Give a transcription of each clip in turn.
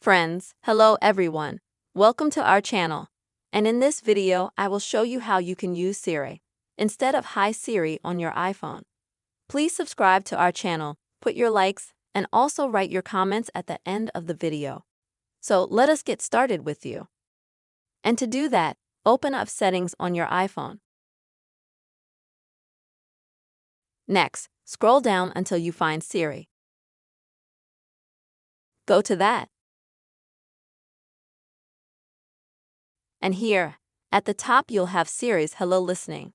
Friends, hello everyone. Welcome to our channel. And in this video, I will show you how you can use Siri instead of Hi Siri on your iPhone. Please subscribe to our channel, put your likes, and also write your comments at the end of the video. So let us get started with you. And to do that, open up Settings on your iPhone. Next, scroll down until you find Siri. Go to that. And here, at the top you'll have Siri's Hello Listening.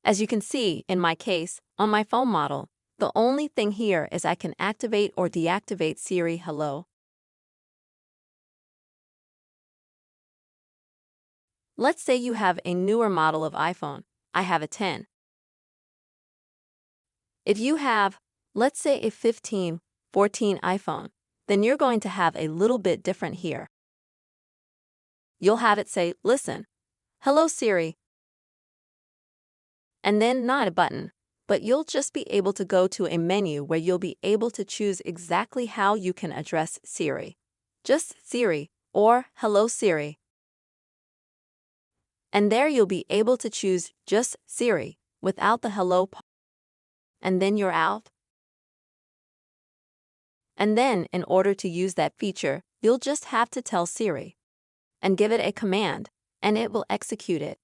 As you can see, in my case, on my phone model, the only thing here is I can activate or deactivate Siri Hello. Let's say you have a newer model of iPhone. I have a 10. If you have, let's say a 15, 14 iPhone, then you're going to have a little bit different here. You'll have it say, listen, hello Siri, and then not a button, but you'll just be able to go to a menu where you'll be able to choose exactly how you can address Siri. Just Siri or Hello Siri. And there you'll be able to choose just Siri without the hello part. And then you're out. And then, in order to use that feature, you'll just have to tell Siri and give it a command, and it will execute it.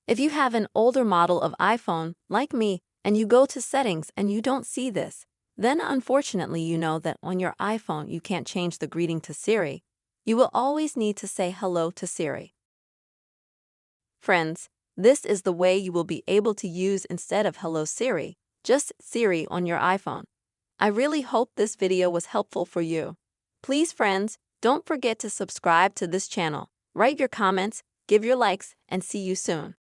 If you have an older model of iPhone, like me, and you go to Settings and you don't see this, then unfortunately you know that on your iPhone you can't change the greeting to Siri. You will always need to say hello to Siri. Friends, this is the way you will be able to use instead of Hello Siri, just Siri on your iPhone. I really hope this video was helpful for you. Please friends, don't forget to subscribe to this channel, write your comments, give your likes, and see you soon.